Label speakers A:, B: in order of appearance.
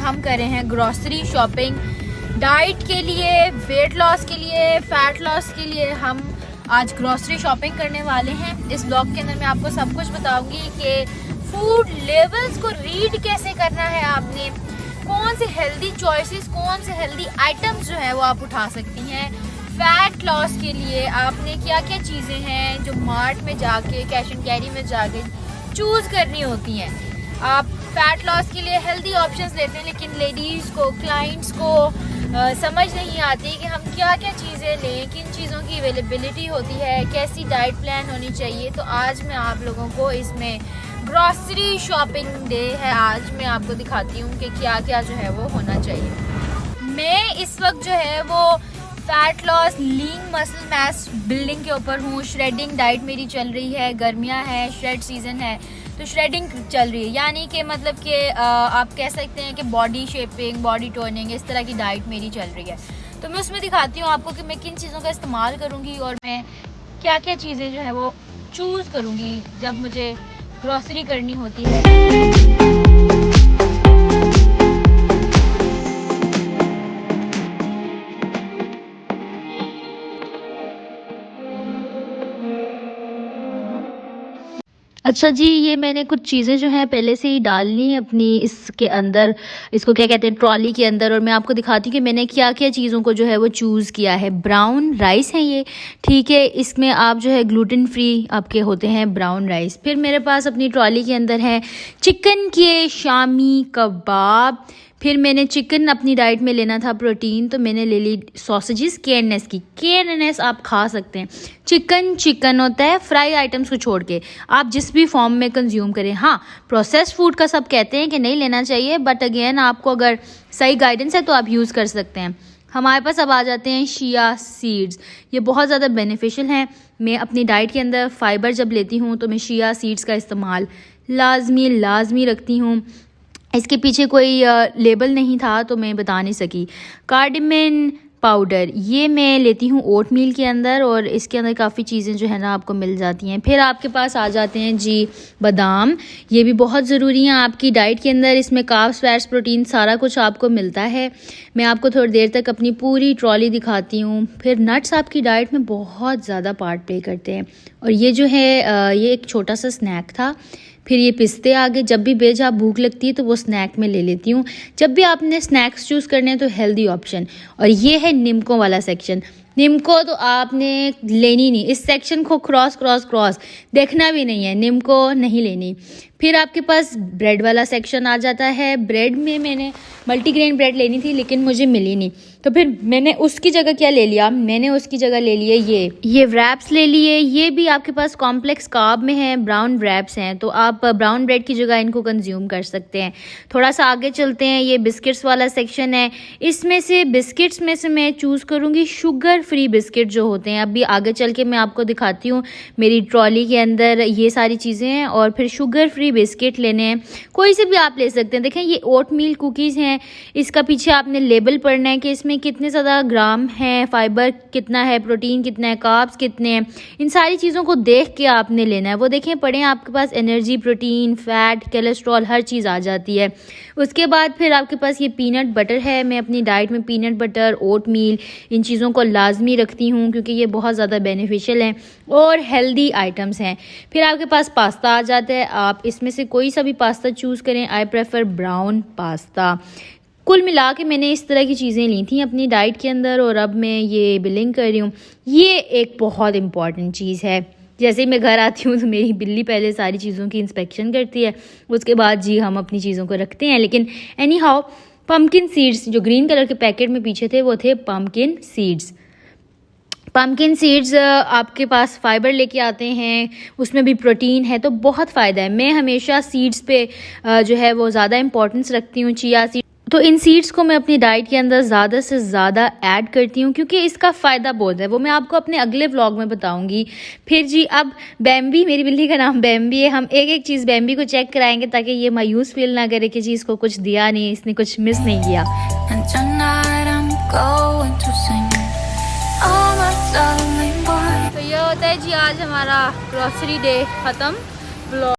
A: हम कर रहे हैं ग्रॉसरी शॉपिंग। डाइट के लिए, वेट लॉस के लिए, फैट लॉस के लिए हम आज ग्रॉसरी शॉपिंग करने वाले हैं। इस ब्लॉग के अंदर मैं आपको सब कुछ बताऊंगी कि फूड लेवल्स को रीड कैसे करना है आपने, कौन से हेल्दी चॉइसेस, कौन से हेल्दी आइटम्स जो है वो आप उठा सकती हैं। फैट लॉस के लिए आपने क्या क्या चीज़ें हैं जो मार्ट में जाके, कैश एंड कैरी में जाके चूज़ करनी होती हैं। आप फैट लॉस के लिए हेल्दी ऑप्शंस लेते हैं, लेकिन लेडीज़ को, क्लाइंट्स को समझ नहीं आती कि हम क्या क्या चीज़ें लें, किन चीज़ों की अवेलेबिलिटी होती है, कैसी डाइट प्लान होनी चाहिए। तो आज मैं आप लोगों को इसमें ग्रॉसरी शॉपिंग डे है, आज मैं आपको दिखाती हूँ कि क्या क्या जो है वो होना चाहिए। मैं इस वक्त जो है वो fat loss, lean muscle mass building के ऊपर हूँ। श्रेडिंग डाइट मेरी चल रही है, गर्मियाँ हैं, श्रेड सीज़न है तो श्रेडिंग चल रही है, यानी कि मतलब कि आप कह सकते हैं कि बॉडी शेपिंग, बॉडी टोनिंग, इस तरह की डाइट मेरी चल रही है। तो मैं उसमें दिखाती हूँ आपको कि मैं किन चीज़ों का इस्तेमाल करूँगी और मैं क्या क्या चीज़ें जो है वो चूज़ करूँगी जब मुझे ग्रॉसरी करनी होती है।
B: अच्छा जी, ये मैंने कुछ चीज़ें जो हैं पहले से ही डाल ली हैं अपनी इसके अंदर, इसको क्या कहते हैं, ट्रॉली के अंदर। और मैं आपको दिखाती हूँ कि मैंने क्या-क्या चीज़ों को जो है वो चूज़ किया है। ब्राउन राइस है ये, ठीक है, इसमें आप जो है ग्लूटेन फ्री आपके होते हैं ब्राउन राइस। फिर मेरे पास अपनी ट्रॉली के अंदर है चिकन के शामी कबाब। फिर मैंने चिकन अपनी डाइट में लेना था प्रोटीन, तो मैंने ले ली सॉसेजेस केएनएस की। केएनएस आप खा सकते हैं, चिकन होता है फ्राई आइटम्स को छोड़ के, आप जिस भी फॉर्म में कंज्यूम करें। हाँ, प्रोसेस्ड फूड का सब कहते हैं कि नहीं लेना चाहिए, बट अगेन आपको अगर सही गाइडेंस है तो आप यूज़ कर सकते हैं। हमारे पास अब आ जाते हैं शिया सीड्स, ये बहुत ज़्यादा बेनिफिशियल हैं। मैं अपनी डाइट के अंदर फाइबर जब लेती हूँ तो मैं शिया सीड्स का इस्तेमाल लाजमी रखती हूँ। इसके पीछे कोई लेबल नहीं था तो मैं बता नहीं सकी। कार्डामम पाउडर ये मैं लेती हूँ ओट मील के अंदर, और इसके अंदर काफ़ी चीज़ें जो है ना आपको मिल जाती हैं। फिर आपके पास आ जाते हैं जी बादाम, ये भी बहुत ज़रूरी हैं आपकी डाइट के अंदर। इसमें कार्ब्स, फैट्स, प्रोटीन सारा कुछ आपको मिलता है। मैं आपको थोड़ी देर तक अपनी पूरी ट्रॉली दिखाती हूँ। फिर नट्स आपकी डाइट में बहुत ज़्यादा पार्ट प्ले करते हैं, और ये जो है ये एक छोटा सा स्नैक था। फिर ये पिस्ते आ गए, जब भी बेजा भूख लगती है तो वो स्नैक में ले लेती हूँ। जब भी आपने स्नैक्स चूज़ करने हैं तो हेल्दी ऑप्शन। और ये है निम्को वाला सेक्शन। निम्को तो आपने लेनी नहीं, इस सेक्शन को क्रॉस देखना भी नहीं है, निम्को नहीं लेनी। फिर आपके पास ब्रेड वाला सेक्शन आ जाता है। ब्रेड में मैंने मल्टीग्रेन ब्रेड लेनी थी लेकिन मुझे मिली नहीं, तो फिर मैंने उसकी जगह क्या ले लिया, मैंने उसकी जगह ले लिए ये रैप्स ले लिए। ये भी आपके पास कॉम्प्लेक्स कार्ब में है, ब्राउन रैप्स हैं, तो आप ब्राउन ब्रेड की जगह इनको कंज्यूम कर सकते हैं। थोड़ा सा आगे चलते हैं, ये बिस्किट्स वाला सेक्शन है। इसमें से बिस्किट्स में से मैं चूज़ करूँगी शुगर फ्री बिस्किट जो होते हैं। अभी आगे चल के मैं आपको दिखाती हूँ, मेरी ट्रॉली के अंदर ये सारी चीज़ें हैं। और फिर शुगर फ्री बिस्किट लेने हैं, कोई से भी आप ले सकते हैं। देखें ये ओट मील कुकीज़ हैं, इसका पीछे आपने लेबल पढ़ना है कि इसमें कितने ज़्यादा ग्राम है, फाइबर कितना है, प्रोटीन कितना है, कार्ब्स कितने हैं, इन सारी चीज़ों को देख के आपने लेना है। वो देखें पढ़ें, आपके पास एनर्जी, प्रोटीन, फैट, कोलेस्ट्रॉल हर चीज़ आ जाती है। उसके बाद फिर आपके पास ये पीनट बटर है। मैं अपनी डाइट में पीनट बटर, ओट मील, इन चीज़ों को लाजमी रखती हूँ क्योंकि ये बहुत ज़्यादा बेनिफिशियल हैं और हेल्दी आइटम्स हैं। फिर आपके पास पास्ता आ जाता है, आप इसमें से कोई सा भी पास्ता चूज़ करें। I prefer brown pasta. कुल मिला के मैंने इस तरह की चीज़ें ली थी अपनी डाइट के अंदर, और अब मैं ये बिलिंग कर रही हूँ। ये एक बहुत इम्पॉर्टेंट चीज़ है। जैसे ही मैं घर आती हूँ तो मेरी बिल्ली पहले सारी चीज़ों की इंस्पेक्शन करती है, उसके बाद जी हम अपनी चीज़ों को रखते हैं। लेकिन एनी हाउ, पम्पकिन सीड्स जो ग्रीन कलर के पैकेट में पीछे थे वो थे पम्पकिन सीड्स। पम्पकिन सीड्स आपके पास फाइबर लेके आते हैं, उसमें भी प्रोटीन है, तो बहुत फ़ायदा है। मैं हमेशा सीड्स पे जो है वो ज़्यादा इंपॉर्टेंस रखती हूँ। चिया सीड, तो इन सीड्स को मैं अपनी डाइट के अंदर ज़्यादा से ज़्यादा ऐड करती हूँ क्योंकि इसका फ़ायदा बहुत है, वो मैं आपको अपने अगले व्लॉग में बताऊँगी। फिर जी अब बैम्बी, मेरी बिल्ली का नाम बैम्बी है, हम एक एक चीज़ बैम्बी को चेक कराएंगे ताकि ये मायूस फील ना करे कि जी इसको कुछ दिया नहीं, इसने कुछ मिस नहीं किया। तो ये होता है जी आज हमारा ग्रॉसरी डे ख़त्म।